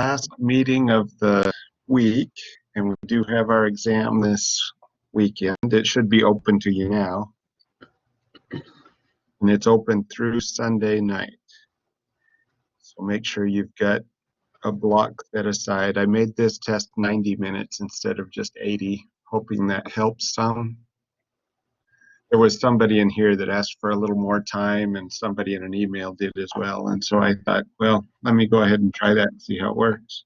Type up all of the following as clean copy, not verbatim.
last meeting of the week, and we do have our exam this weekend. It should be open to you now, and it's open through Sunday night. So make sure you've got a block set aside. I made this test 90 minutes instead of just 80, hoping that helps some. There was somebody in here that asked for a little more time, and somebody in an email did as well. And so I thought, well, let me go ahead and try that and see how it works.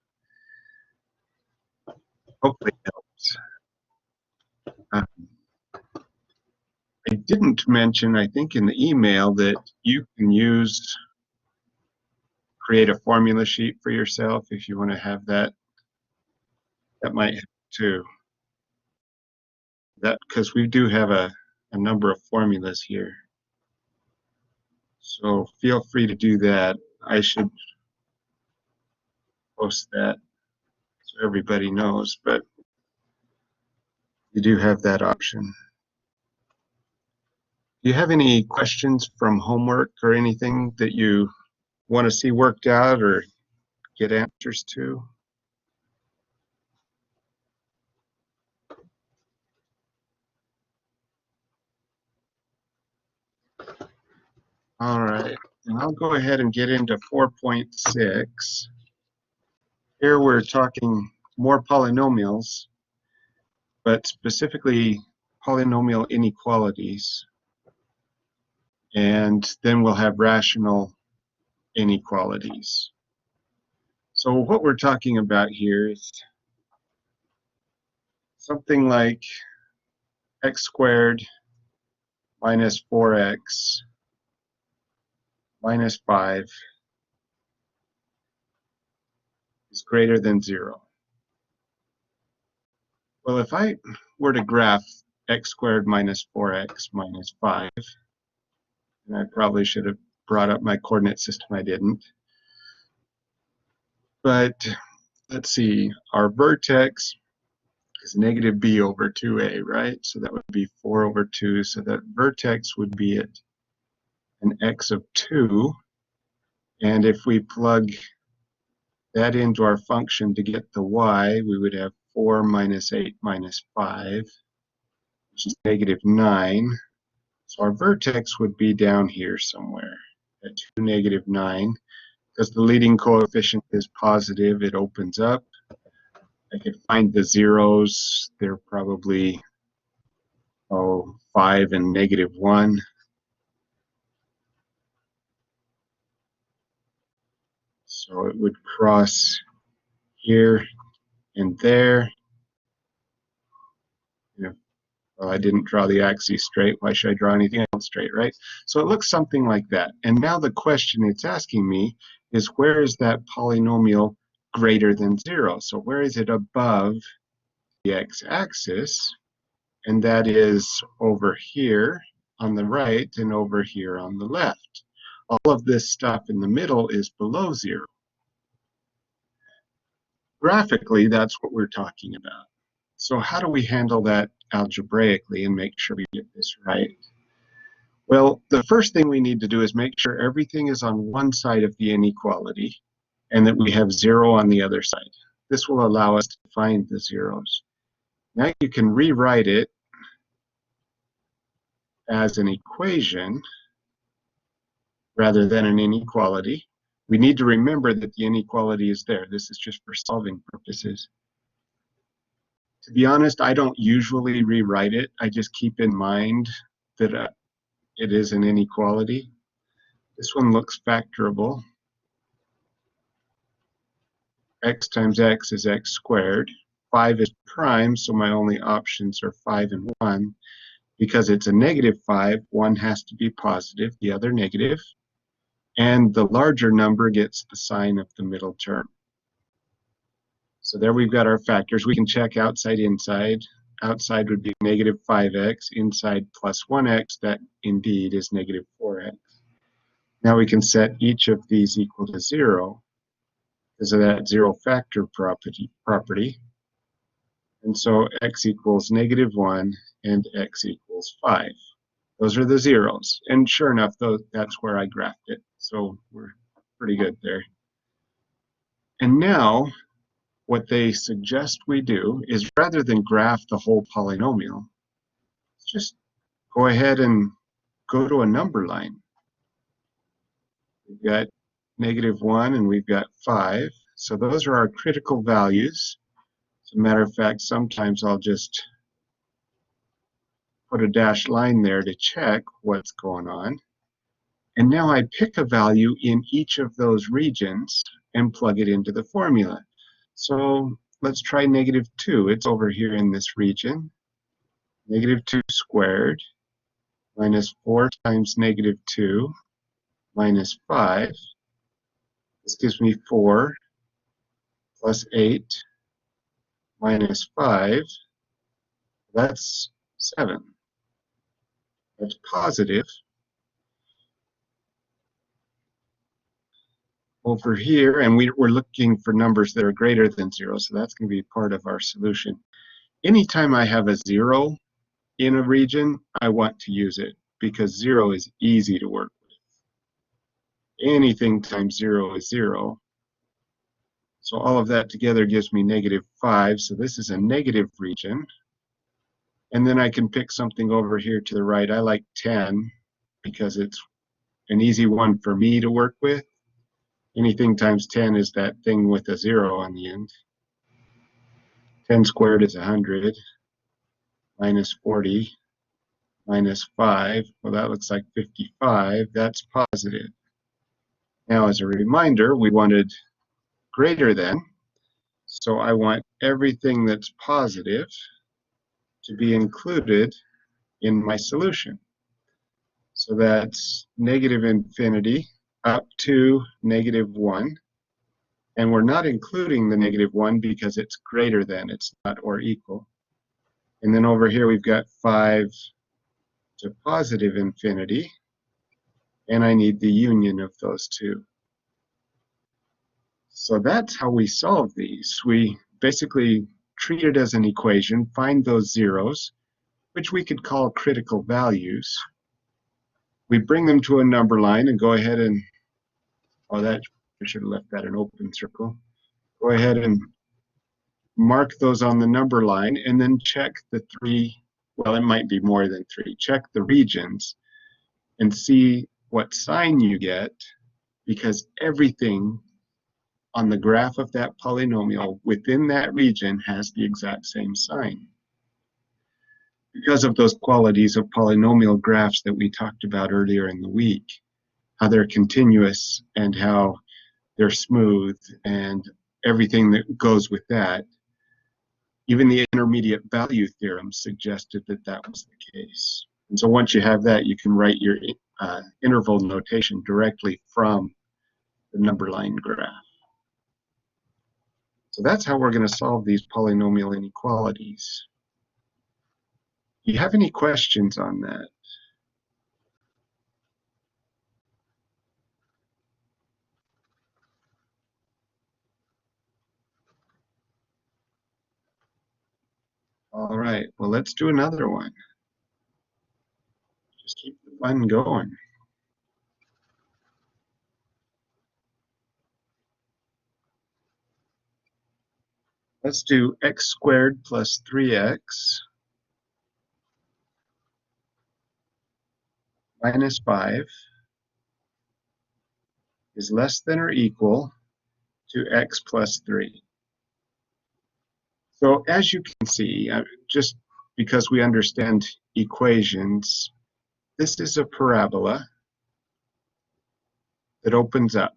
Hopefully it helps. I didn't mention, I think in the email, that you can create a formula sheet for yourself if you want to have that. That might help too. That, because we do have a number of formulas here. So feel free to do that. I should post that so everybody knows, but you do have that option. Do you have any questions from homework or anything that you want to see worked out or get answers to? All right, and I'll go ahead and get into 4.6. Here we're talking more polynomials, but specifically polynomial inequalities. And then we'll have rational inequalities. So what we're talking about here is something like x squared minus 4x minus 5 is greater than 0. Well, if I were to graph x squared minus 4x minus 5, and I probably should have brought up my coordinate system, I didn't. But let's see, our vertex is negative b over 2a, right? So that would be 4 over 2, so that vertex would be at an x of 2. And if we plug that into our function to get the y, we would have 4 minus 8 minus 5, which is negative 9. So our vertex would be down here somewhere at 2, negative 9. Because the leading coefficient is positive, it opens up. I could find the zeros. They're probably 5 and negative 1. So it would cross here and there. Well, I didn't draw the axis straight. Why should I draw anything else straight, right? So it looks something like that. And now the question it's asking me is, where is that polynomial greater than 0? So where is it above the x-axis? And that is over here on the right and over here on the left. All of this stuff in the middle is below 0. Graphically, that's what we're talking about. So how do we handle that algebraically and make sure we get this right? Well, the first thing we need to do is make sure everything is on one side of the inequality and that we have 0 on the other side. This will allow us to find the zeros. Now you can rewrite it as an equation rather than an inequality. We need to remember that the inequality is there. This is just for solving purposes. To be honest, I don't usually rewrite it. I just keep in mind that it is an inequality. This one looks factorable. X times x is x squared. 5 is prime, so my only options are 5 and 1. Because it's a negative 5, one has to be positive, the other negative. And the larger number gets the sign of the middle term. So there we've got our factors. We can check outside, inside. Outside would be negative 5x, inside plus 1x, that indeed is negative 4x. Now we can set each of these equal to 0 because of that 0 factor property. And so x equals negative 1 and x equals 5. Those are the zeros. And sure enough, that's where I graphed it. So we're pretty good there. And now what they suggest we do is, rather than graph the whole polynomial, just go ahead and go to a number line. We've got -1 and we've got 5. So those are our critical values. As a matter of fact, sometimes I'll just put a dashed line there to check what's going on. And now I pick a value in each of those regions and plug it into the formula. So let's try -2. It's over here in this region. -2 squared minus 4 times -2 minus 5. This gives me 4 plus 8 minus 5. That's 7. That's positive. Over here, and we're looking for numbers that are greater than 0, so that's going to be part of our solution. Anytime I have a 0 in a region, I want to use it, because 0 is easy to work with. Anything times 0 is 0. So all of that together gives me -5, so this is a negative region. And then I can pick something over here to the right. I like 10 because it's an easy one for me to work with. Anything times 10 is that thing with a 0 on the end. 10 squared is 100, minus 40, minus 5. Well, that looks like 55. That's positive. Now, as a reminder, we wanted greater than. So I want everything that's positive to be included in my solution. So that's -infinity up to -1. And we're not including the -1 because it's greater than, it's not or equal. And then over here we've got 5 to positive infinity, and I need the union of those two. So that's how we solve these. We basically treat it as an equation, find those zeros, which we could call critical values. We bring them to a number line and go ahead and, oh, that I should have left that an open circle. Go ahead and mark those on the number line, and then check the 3, well, it might be more than 3. Check the regions and see what sign you get, because everything on the graph of that polynomial within that region has the exact same sign. Because of those qualities of polynomial graphs that we talked about earlier in the week, how they're continuous and how they're smooth and everything that goes with that, even the intermediate value theorem suggested that that was the case. And so once you have that, you can write your interval notation directly from the number line graph. So that's how we're going to solve these polynomial inequalities. Do you have any questions on that? All right, well, let's do another one. Just keep the fun going. Let's do x squared plus 3x minus 5 is less than or equal to x plus 3. So as you can see, just because we understand equations, this is a parabola that opens up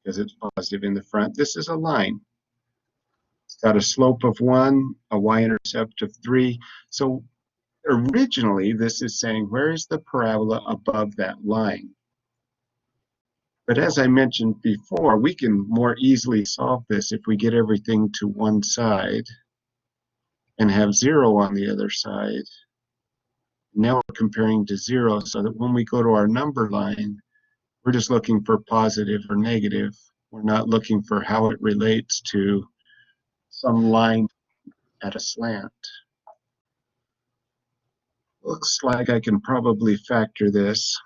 because it's positive in the front. This is a line. It's got a slope of 1, a y-intercept of 3. So originally, this is saying, where is the parabola above that line? But as I mentioned before, we can more easily solve this if we get everything to one side and have 0 on the other side. Now we're comparing to 0, so that when we go to our number line, we're just looking for positive or negative. We're not looking for how it relates to some line at a slant. Looks like I can probably factor this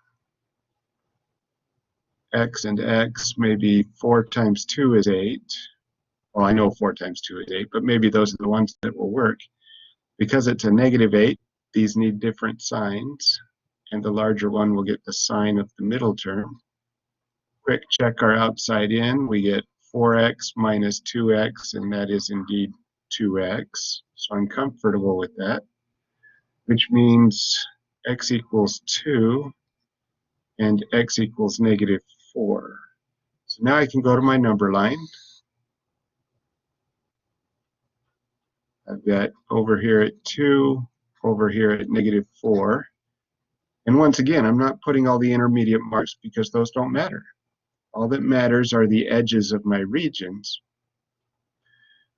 x and x, maybe 4 times 2 is 8. Well, I know 4 times 2 is 8, but maybe those are the ones that will work. Because it's a negative 8, these need different signs, and the larger one will get the sign of the middle term. Quick check our outside in. We get 4x minus 2x, and that is indeed 2x. So I'm comfortable with that, which means x equals 2 and x equals negative 4. So now I can go to my number line. I've got over here at 2, over here at negative 4. And once again, I'm not putting all the intermediate marks because those don't matter. All that matters are the edges of my regions.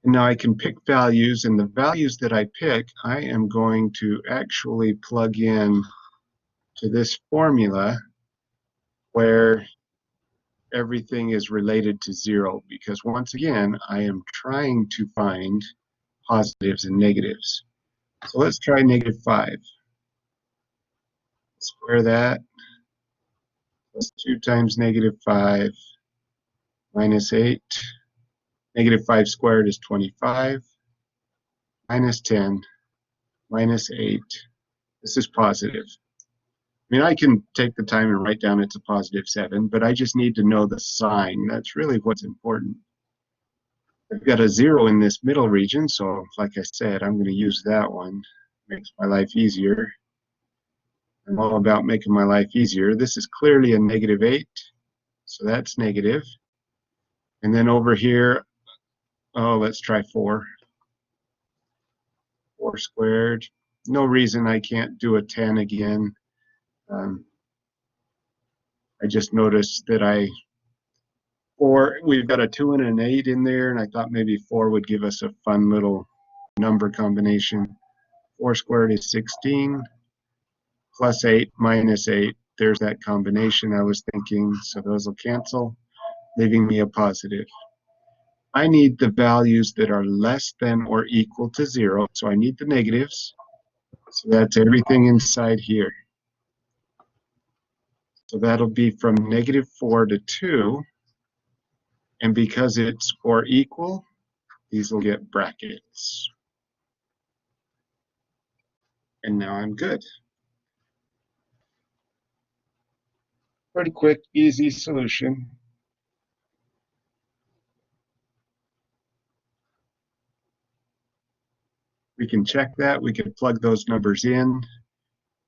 And now I can pick values, and the values that I pick, I am going to actually plug in to this formula where everything is related to 0, because once again, I am trying to find positives and negatives. So let's try negative 5. Square that. Plus 2 times negative 5 minus 8. Negative 5 squared is 25. Minus 10 minus 8. This is positive. I mean, I can take the time and write down it's a positive 7, but I just need to know the sign. That's really what's important. I've got a 0 in this middle region, so like I said, I'm going to use that one. Makes my life easier. I'm all about making my life easier. This is clearly a negative 8, so that's negative. And then over here, oh, let's try 4. 4 squared. No reason I can't do a 10 again. I just noticed that we've got a 2 and an 8 in there, and I thought maybe 4 would give us a fun little number combination. 4 squared is 16, plus 8 minus 8. There's that combination I was thinking, so those will cancel, leaving me a positive. I need the values that are less than or equal to 0, so I need the negatives. So that's everything inside here. So that'll be from negative 4 to 2. And because it's or equal, these will get brackets. And now I'm good. Pretty quick, easy solution. We can check that. We can plug those numbers in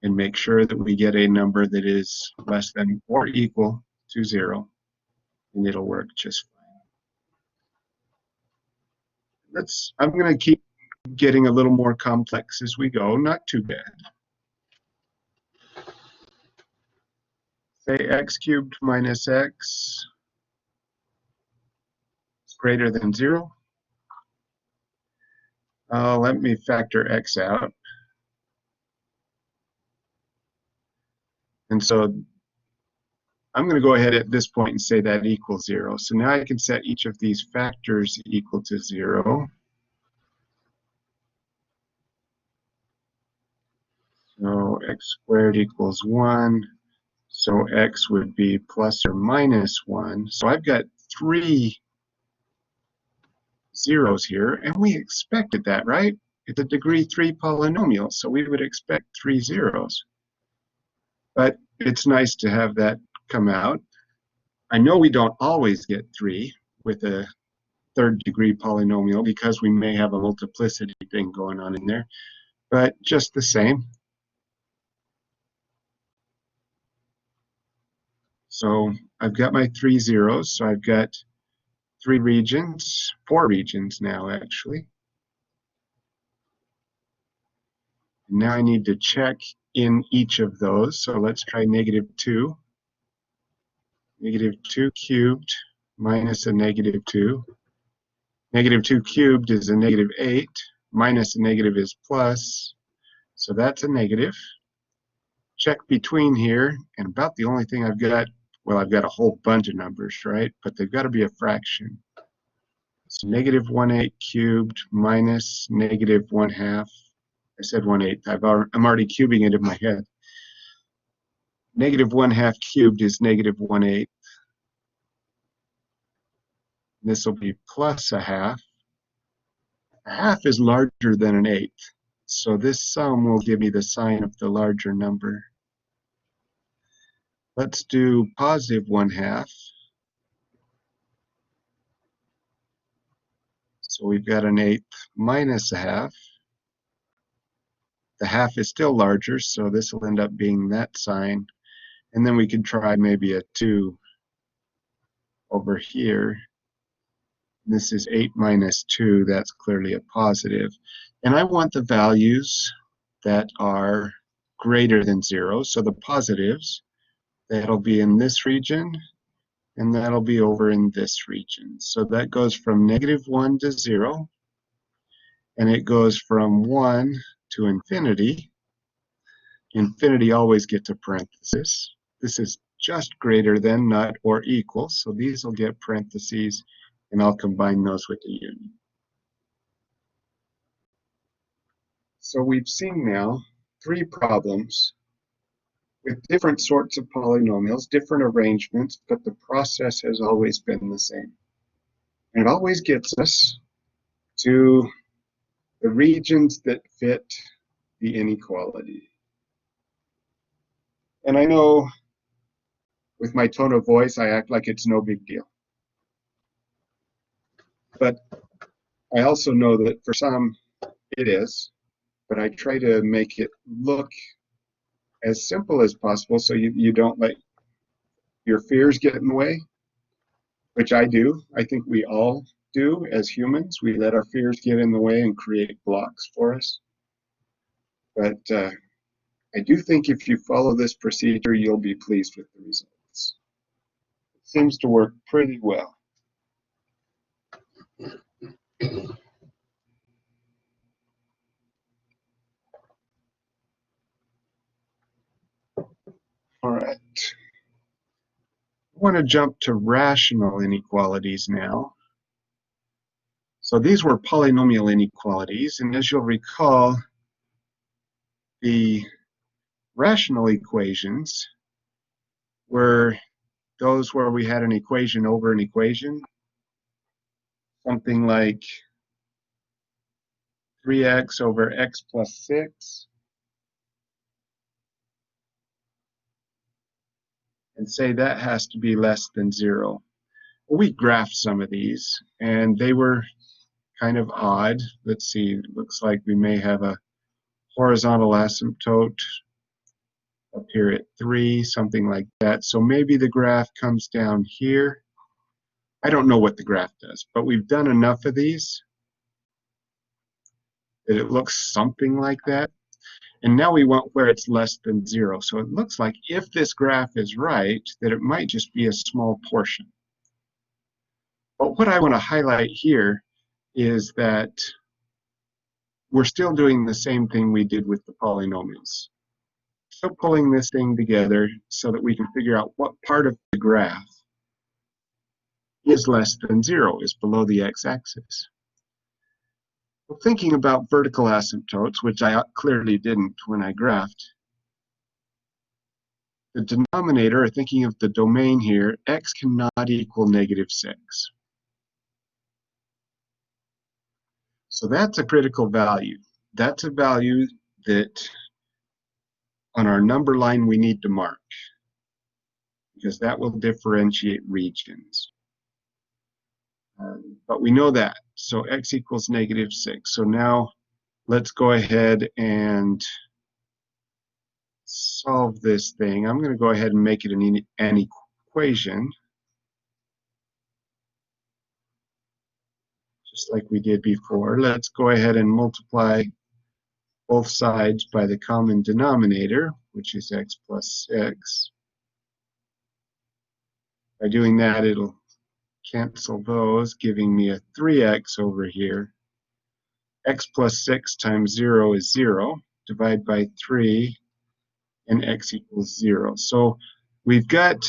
and make sure that we get a number that is less than or equal to 0. And it'll work just fine. I'm going to keep getting a little more complex as we go. Not too bad. Say x cubed minus x is greater than 0. Let me factor x out. And so I'm going to go ahead at this point and say that equals 0. So now I can set each of these factors equal to 0. So x squared equals 1. So x would be plus or minus 1. So I've got 3 zeros here, and we expected that, right? It's a degree 3 polynomial, so we would expect 3 zeros. But it's nice to have that come out. I know we don't always get 3 with a third degree polynomial because we may have a multiplicity thing going on in there, but just the same. So I've got my 3 zeros, so I've got 4 regions now actually. Now I need to check in each of those, so let's try negative 2. Negative 2 cubed minus a negative 2. Negative 2 cubed is a negative 8, minus a negative is plus, so that's a negative. Check between here, and about the only thing I've got, well, I've got a whole bunch of numbers, right? But they've got to be a fraction. So negative 1/8 cubed minus negative 1/2. I said 1/8. I'm already cubing it in my head. Negative 1/2 cubed is negative 1/8. This will be plus a half. A half is larger than an eighth, so this sum will give me the sign of the larger number. Let's do positive 1/2. So we've got an eighth minus a half. The half is still larger, so this will end up being that sign. And then we could try maybe a 2 over here. This is 8 minus 2. That's clearly a positive. And I want the values that are greater than 0. So the positives, that'll be in this region, and that'll be over in this region. So that goes from -1 to 0, and it goes from 1 to infinity. Infinity always gets a parenthesis. This is just greater than, not, or equal. So these will get parentheses, and I'll combine those with the union. So we've seen now 3 problems with different sorts of polynomials, different arrangements, but the process has always been the same. And it always gets us to the regions that fit the inequality. And I know with my tone of voice, I act like it's no big deal. But I also know that for some, it is. But I try to make it look as simple as possible so you don't let your fears get in the way, which I do. I think we all do as humans. We let our fears get in the way and create blocks for us. But I do think if you follow this procedure, you'll be pleased with the results. It seems to work pretty well. All right. I want to jump to rational inequalities now. So these were polynomial inequalities, and as you'll recall, the rational equations were those where we had an equation over an equation, something like 3x over x plus 6, and say that has to be less than 0. Well, we graphed some of these, and they were kind of odd. Let's see, it looks like we may have a horizontal asymptote up here at 3, something like that. So maybe the graph comes down here. I don't know what the graph does, but we've done enough of these that it looks something like that. And now we want where it's less than 0. So it looks like if this graph is right, that it might just be a small portion. But what I want to highlight here is that we're still doing the same thing we did with the polynomials. So pulling this thing together so that we can figure out what part of the graph is less than 0, is below the x-axis. Well, thinking about vertical asymptotes, which I clearly didn't when I graphed, the denominator, or thinking of the domain here, x cannot equal -6. So that's a critical value. That's a value that on our number line we need to mark, because that will differentiate regions. But we know that, so x equals -6. So now let's go ahead and solve this thing. I'm going to go ahead and make it an equation, just like we did before. Let's go ahead and multiply both sides by the common denominator, which is x plus 6. By doing that, it'll cancel those, giving me a 3x over here. X plus 6 times 0 is 0. Divide by 3, and x equals 0. So we've got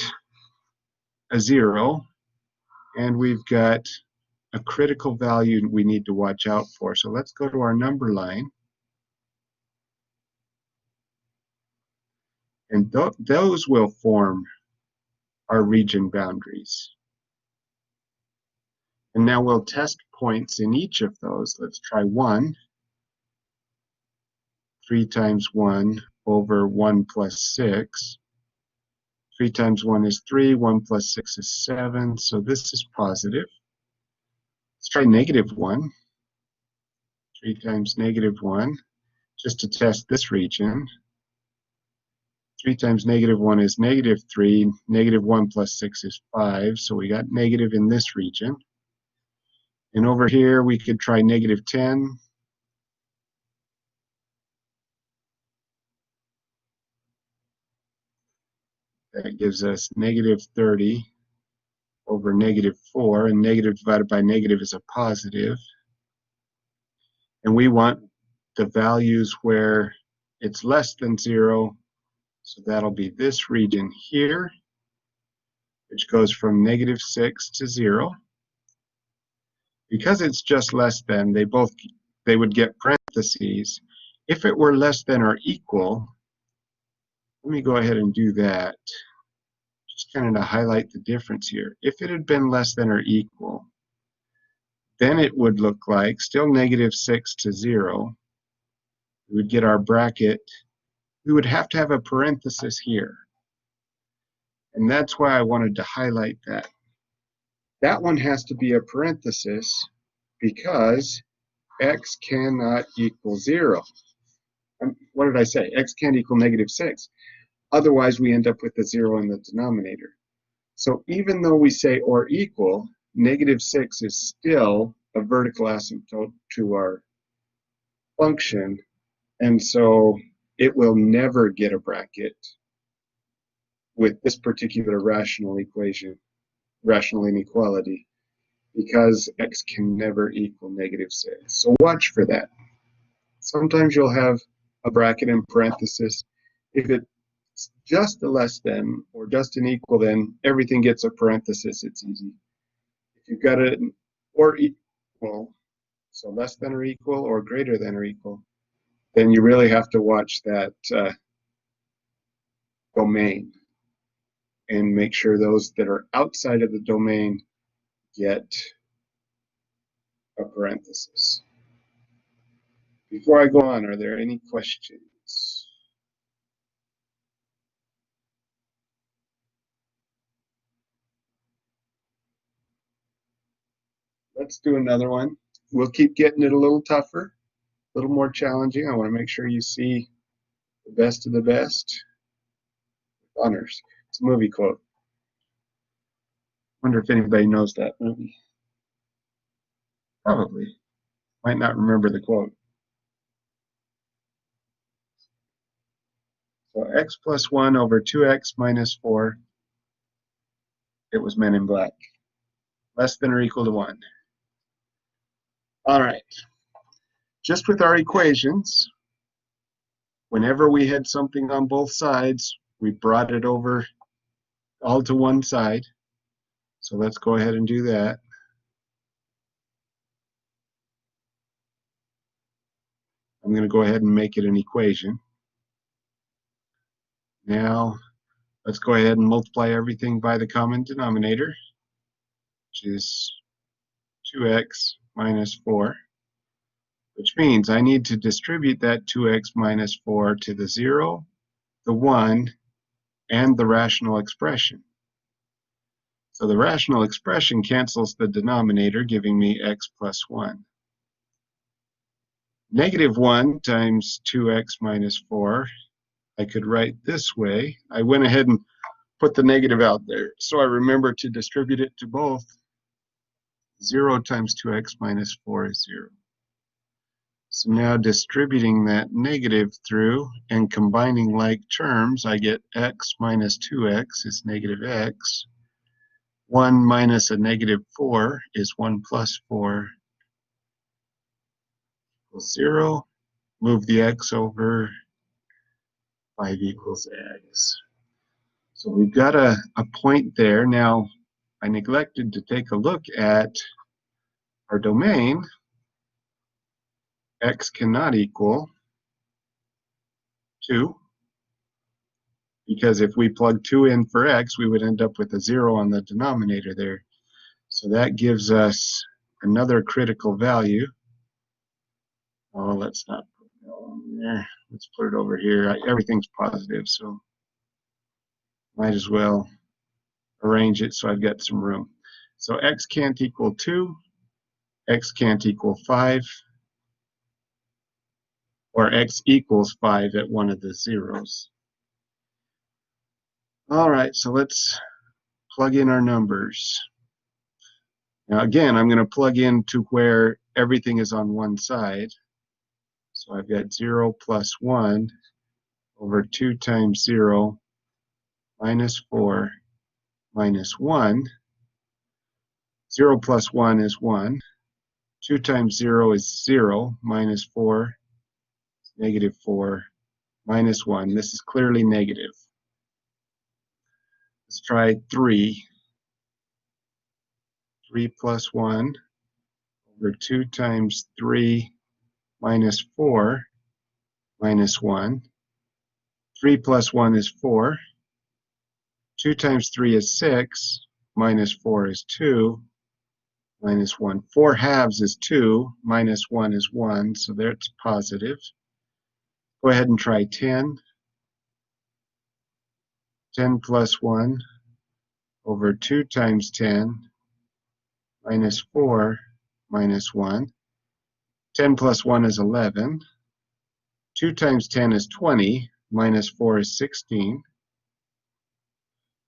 a 0, and we've got a critical value we need to watch out for. So let's go to our number line. And those will form our region boundaries. And now we'll test points in each of those. Let's try 1. 3 times 1 over 1 plus 6. 3 times 1 is 3, 1 plus 6 is 7, so this is positive. Let's try negative 1. 3 times negative 1, just to test this region. 3 times negative 1 is negative 3, negative 1 plus 6 is 5, so we got negative in this region. And over here we could try negative 10. That gives us negative 30 over negative 4, and negative divided by negative is a positive. And we want the values where it's less than 0, so that'll be this region here, which goes from negative 6 to 0. Because it's just less than, they would get parentheses. If it were less than or equal, let me go ahead and do that, just kind of to highlight the difference here. If it had been less than or equal, then it would look like still negative 6 to 0. We would get our bracket. We would have to have a parenthesis here. And that's why I wanted to highlight that. That one has to be a parenthesis because x cannot equal 0. What did I say? X can't equal negative 6. Otherwise, we end up with a 0 in the denominator. So even though we say or equal, negative 6 is still a vertical asymptote to our function, and so it will never get a bracket with this particular rational equation, rational inequality, because x can never equal negative 6. So watch for that. Sometimes you'll have a bracket in parenthesis. If it's just a less than or just an equal, then everything gets a parenthesis. It's easy. If you've got it or equal, so less than or equal or greater than or equal, then you really have to watch that domain and make sure those that are outside of the domain get a parenthesis. Before I go on, are there any questions? Let's do another one. We'll keep getting it a little tougher, a little more challenging. I want to make sure you see the best of the best. Honors. It's a movie quote. Wonder if anybody knows that movie. Probably. Might not remember the quote. So x plus 1 over 2x minus 4. It was Men in Black. Less than or equal to 1. All right. Just with our equations, whenever we had something on both sides, we brought it over all to one side. So let's go ahead and do that. I'm going to go ahead and make it an equation. Now, let's go ahead and multiply everything by the common denominator, which is 2x minus 4, which means I need to distribute that 2x minus 4 to the 0, the 1, and the rational expression. So the rational expression cancels the denominator, giving me x plus 1. Negative 1 times 2x minus 4, I could write this way. I went ahead and put the negative out there, so I remember to distribute it to both. 0 times 2x minus 4 is 0. So now distributing that negative through and combining like terms, I get x minus 2x is negative x. 1 minus a negative 4 is 1 plus 4 equals 0. Move the x over, 5 equals x. So we've got a point there. Now, I neglected to take a look at our domain. X cannot equal 2, because if we plug 2 in for x, we would end up with a 0 on the denominator there. So that gives us another critical value. Oh, let's not put that on there. Let's put it over here. Everything's positive, so might as well arrange it so I've got some room. So x can't equal 2, x can't equal 5, or x equals 5 at one of the zeros. All right, so let's plug in our numbers. Now again, I'm going to plug into where everything is on one side. So I've got 0 plus 1 over 2 times 0 minus 4 minus 1. 0 plus 1 is 1. 2 times 0 is 0. Minus 4 is negative 4. Minus 1. This is clearly negative. Let's try 3. 3 plus 1 over 2 times 3 minus 4 minus 1. 3 plus 1 is 4. 2 times 3 is 6. Minus 4 is 2. Minus 1. 4 halves is 2. Minus 1 is 1. So there it's positive. Go ahead and try 10. 10 plus 1 over 2 times 10 minus 4 minus 1. 10 plus 1 is 11. 2 times 10 is 20. Minus 4 is 16.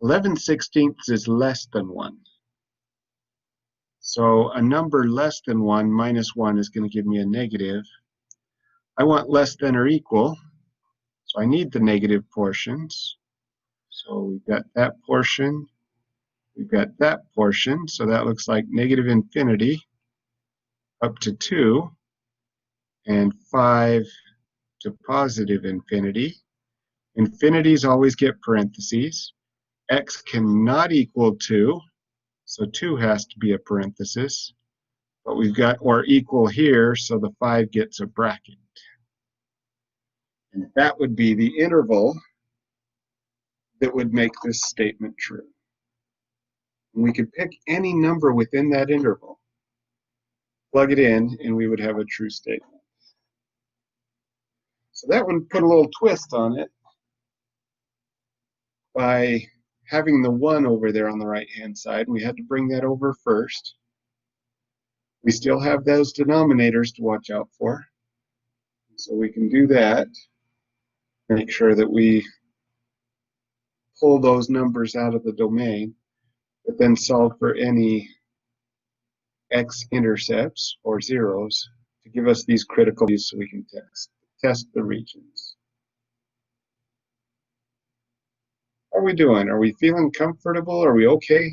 11/16 is less than 1. So a number less than 1 minus 1 is going to give me a negative. I want less than or equal, so I need the negative portions. So we've got that portion, we've got that portion, so that looks like negative infinity up to 2, and 5 to positive infinity. Infinities always get parentheses. X cannot equal 2, so 2 has to be a parenthesis. But we've got or equal here, so the 5 gets a bracket. And that would be the interval that would make this statement true. And we could pick any number within that interval, plug it in, and we would have a true statement. So that one put a little twist on it by having the 1 over there on the right-hand side. We had to bring that over first. We still have those denominators to watch out for. So we can do that. Make sure that we pull those numbers out of the domain, but then solve for any x-intercepts or zeros to give us these critical values so we can test the regions. How are we doing? Are we feeling comfortable? Are we okay?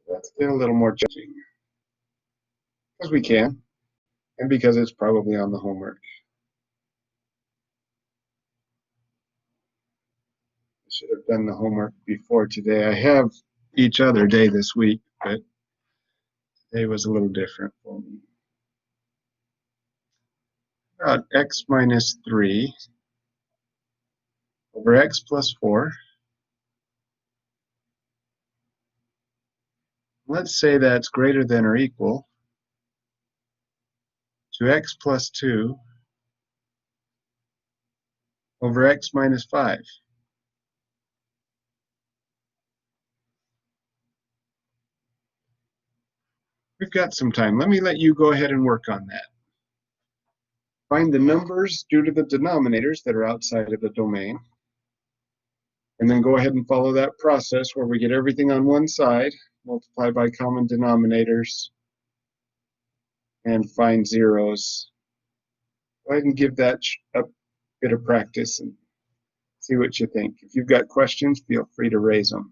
Let's get a little more challenging. Because we can, and because it's probably on the homework. I should have done the homework before today. I have each other day this week, but today was a little different for me. X minus 3 over x plus 4. Let's say that's greater than or equal to x plus 2 over x minus 5. We've got some time. Let me let you go ahead and work on that. Find the numbers due to the denominators that are outside of the domain. And then go ahead and follow that process where we get everything on one side, multiply by common denominators, and find zeros. Go ahead and give that a bit of practice and see what you think. If you've got questions, feel free to raise them.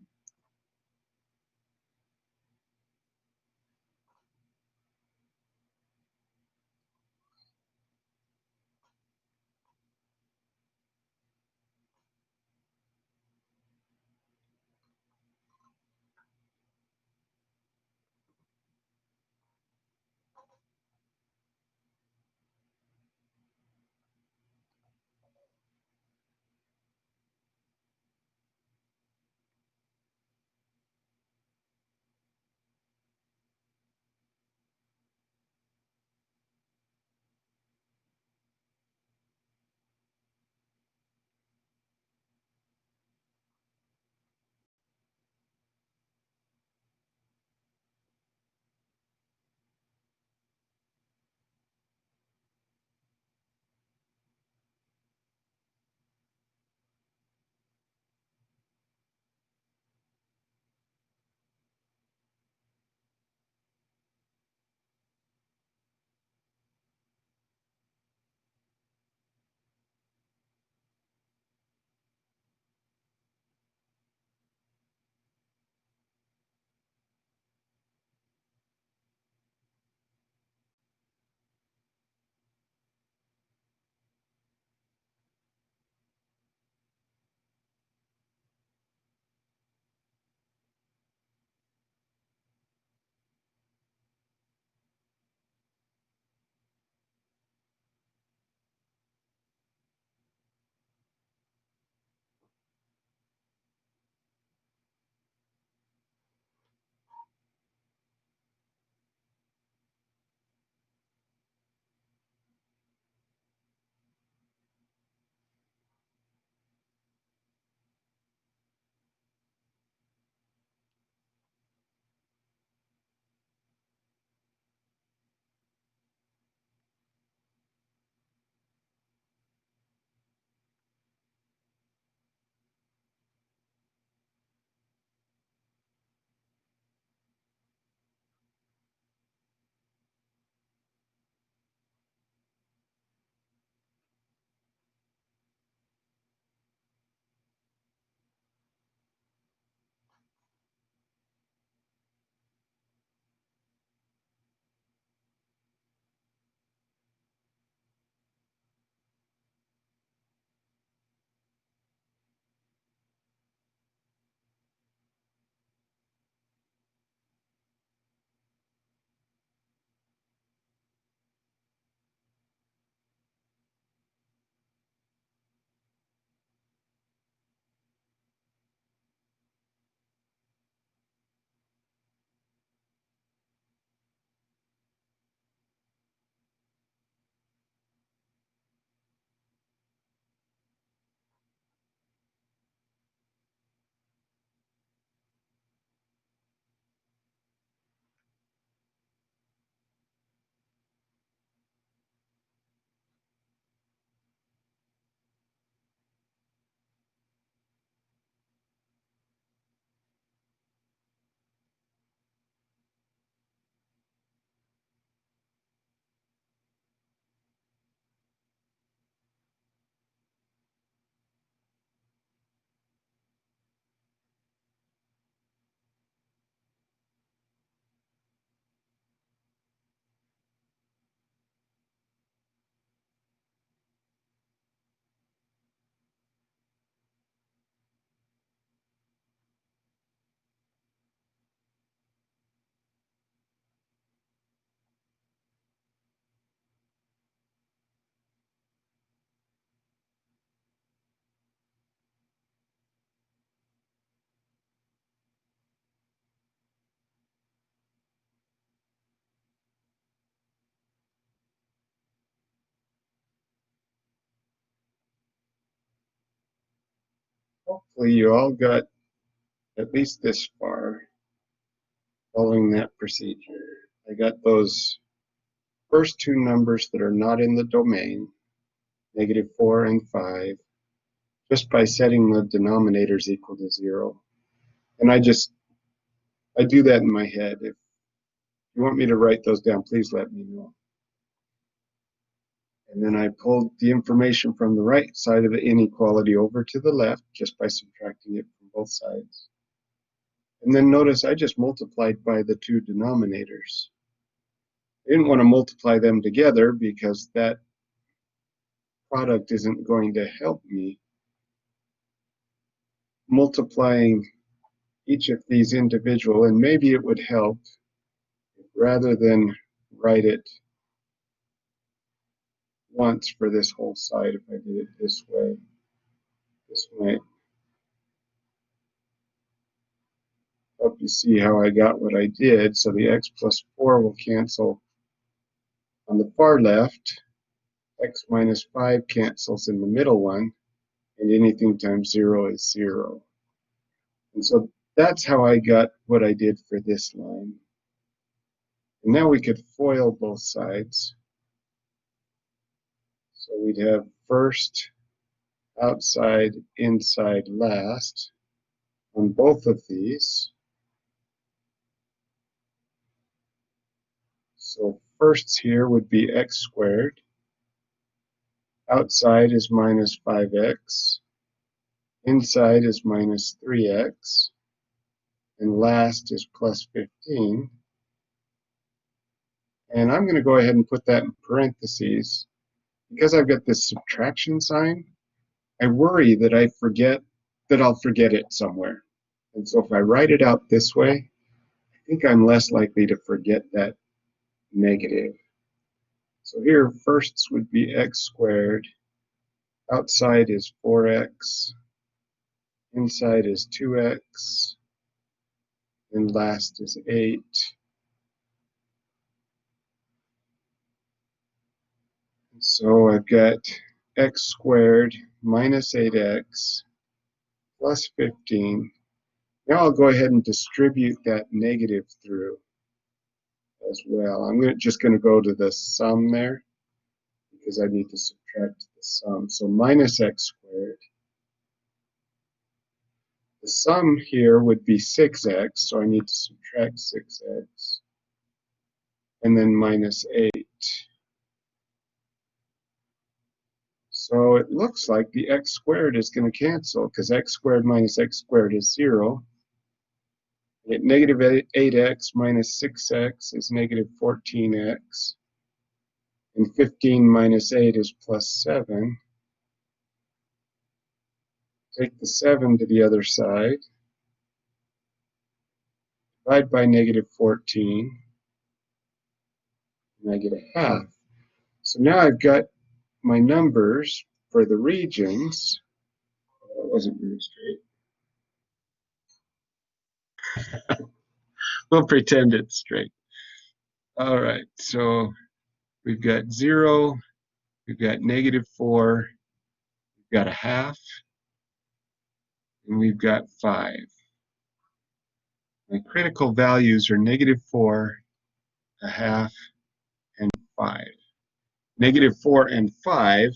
Hopefully you all got at least this far following that procedure. I got those first two numbers that are not in the domain, -4 and 5, just by setting the denominators equal to 0. And I do that in my head. If you want me to write those down, please let me know. And then I pulled the information from the right side of the inequality over to the left just by subtracting it from both sides. And then notice I just multiplied by the two denominators. I didn't want to multiply them together because that product isn't going to help me. Multiplying each of these individual, and maybe it would help rather than write it once for this whole side if I did it this way. This might help you see how I got what I did. So the x plus 4 will cancel on the far left. X minus 5 cancels in the middle one, and anything times 0 is 0. And so that's how I got what I did for this line. And now we could FOIL both sides. So we'd have first, outside, inside, last on both of these. So firsts here would be x squared. Outside is minus 5x. Inside is minus 3x. And last is plus 15. And I'm going to go ahead and put that in parentheses. Because I've got this subtraction sign, I worry that I'll forget it somewhere. And so if I write it out this way, I think I'm less likely to forget that negative. So here, firsts would be x squared. Outside is 4x. Inside is 2x. And last is 8. So I've got x squared minus 8x plus 15. Now I'll go ahead and distribute that negative through as well. I'm just going to go to the sum there because I need to subtract the sum. So minus x squared. The sum here would be 6x, so I need to subtract 6x. And then minus 8. So it looks like the x squared is going to cancel because x squared minus x squared is 0. I get negative 8x minus 6x is negative 14x. And 15 minus 8 is plus 7. Take the 7 to the other side. Divide by negative 14. And I get a half. So now I've got my numbers for the regions. That wasn't very straight. We'll pretend it's straight. All right, so we've got 0, we've got negative 4, we've got a half, and we've got 5. My critical values are negative 4, a half, and 5. Negative 4 and 5,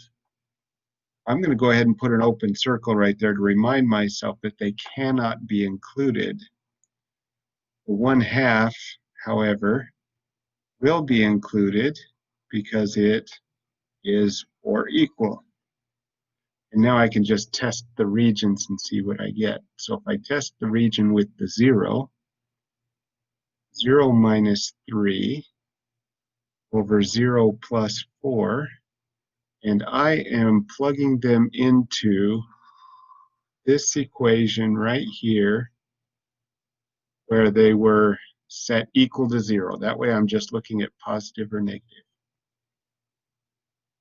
I'm going to go ahead and put an open circle right there to remind myself that they cannot be included. The 1/2, however, will be included because it is or equal. And now I can just test the regions and see what I get. So if I test the region with the 0, 0 minus 3 over 0 plus 4, and I am plugging them into this equation right here where they were set equal to 0. That way I'm just looking at positive or negative.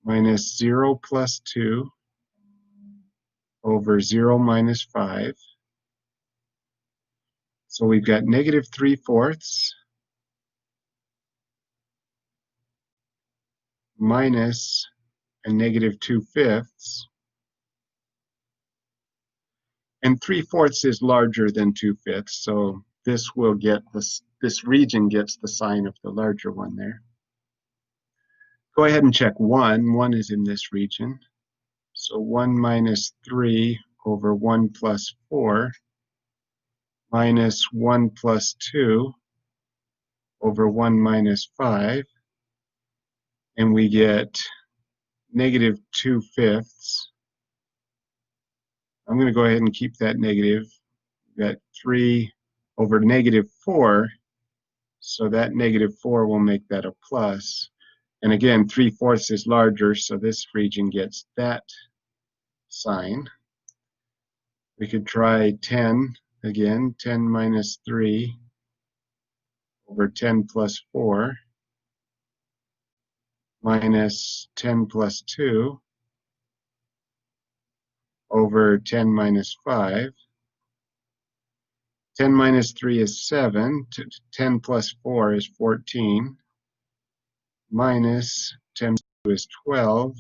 Minus 0 plus 2 over 0 minus 5. So we've got negative 3/4 minus a negative 2/5. And 3/4 is larger than 2/5, so this will get this region gets the sign of the larger one there. Go ahead and check 1. 1 is in this region. So 1 minus 3 over 1 plus 4 minus 1 plus 2 over 1 minus 5. And we get negative 2/5. I'm going to go ahead and keep that negative. We've got 3 over negative 4. So that negative 4 will make that a plus. And again, 3/4 is larger, so this region gets that sign. We could try 10 again. 10 minus 3 over 10 plus 4 minus 10 plus 2 over 10 minus 5. 10 minus 3 is 7. 10 plus 4 is 14. Minus 10 plus 2 is 12.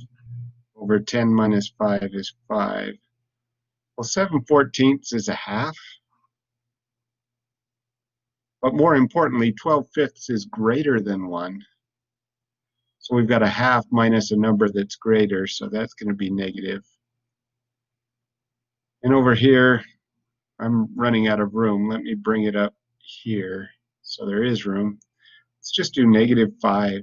Over 10 minus 5 is 5. Well, 7/14 is a half. But more importantly, 12/5 is greater than 1. So we've got a half minus a number that's greater, so that's going to be negative. And over here, I'm running out of room. Let me bring it up here. So there is room. Let's just do negative 5.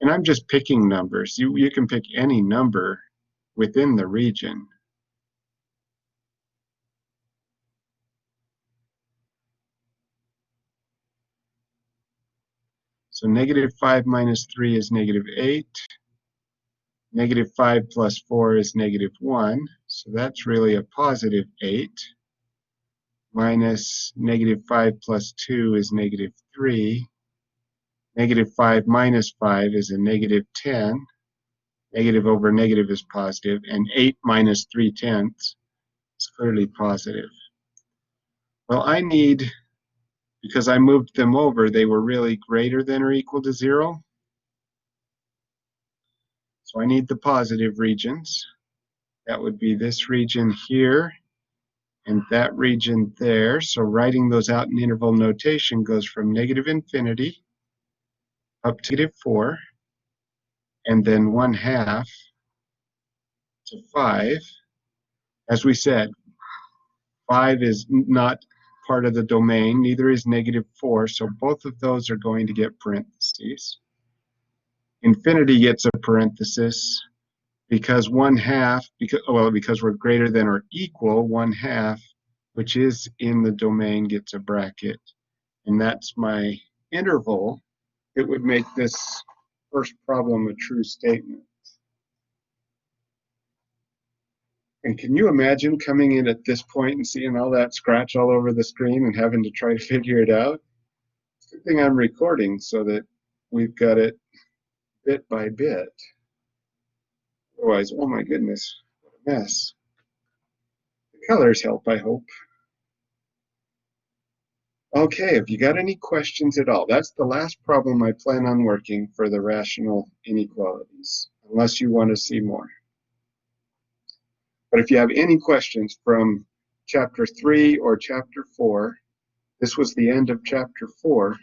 And I'm just picking numbers. You can pick any number within the region. So negative 5 minus 3 is negative 8. Negative 5 plus 4 is negative 1. So that's really a positive 8. Minus negative 5 plus 2 is negative 3. Negative 5 minus 5 is a negative 10. Negative over negative is positive. And 8 minus 3/10 is clearly positive. Well, I need, because I moved them over, they were really greater than or equal to 0. So I need the positive regions. That would be this region here and that region there. So writing those out in interval notation goes from negative infinity up to negative 4, and then 1/2 to 5. As we said, 5 is not part of the domain, neither is negative 4, so both of those are going to get parentheses. Infinity gets a parenthesis because 1/2, because we're greater than or equal, 1/2, which is in the domain, gets a bracket. And that's my interval. It would make this first problem a true statement. And can you imagine coming in at this point and seeing all that scratch all over the screen and having to try to figure it out? It's a good thing I'm recording so that we've got it bit by bit. Otherwise, oh my goodness, what a mess. The colors help, I hope. Okay, have you got any questions at all? That's the last problem I plan on working for the rational inequalities, unless you want to see more. But if you have any questions from chapter 3 or chapter 4, this was the end of chapter 4.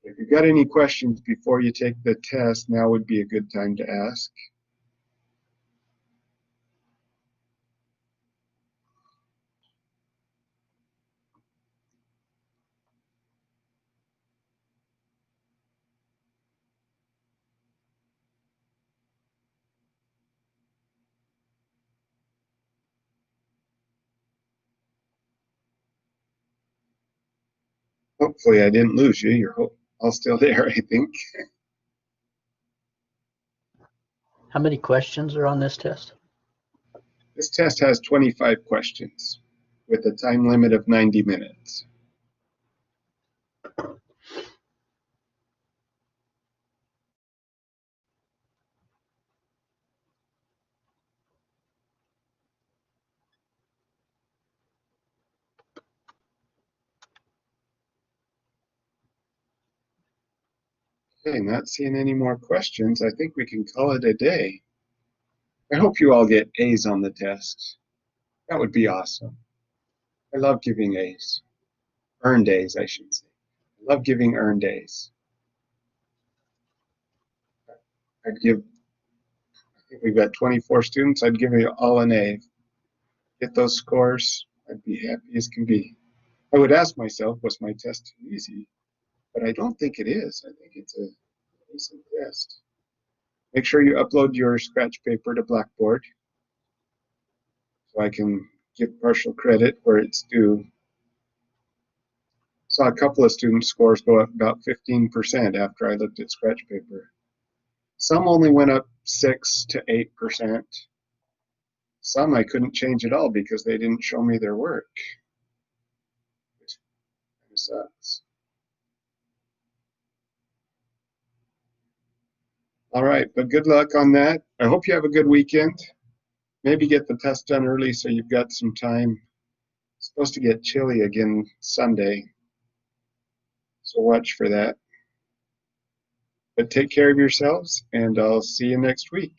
If you've got any questions before you take the test, now would be a good time to ask. Hopefully I didn't lose you. You're all still there, I think. How many questions are on this test? This test has 25 questions with a time limit of 90 minutes. Okay, not seeing any more questions. I think we can call it a day. I hope you all get A's on the test. That would be awesome. I love giving A's. Earned A's, I should say. I love giving earned A's. I'd give, I think we've got 24 students. I'd give you all an A. Get those scores, I'd be happy as can be. I would ask myself, was my test too easy? But I don't think it is. I think it's a decent test. Make sure you upload your scratch paper to Blackboard so I can give partial credit where it's due. Saw a couple of student scores go up about 15% after I looked at scratch paper. Some only went up 6 to 8%. Some I couldn't change at all because they didn't show me their work. Which kind of sucks. All right, but good luck on that. I hope you have a good weekend. Maybe get the test done early so you've got some time. It's supposed to get chilly again Sunday, so watch for that. But take care of yourselves, and I'll see you next week.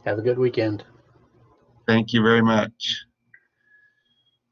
Have a good weekend. Thank you very much.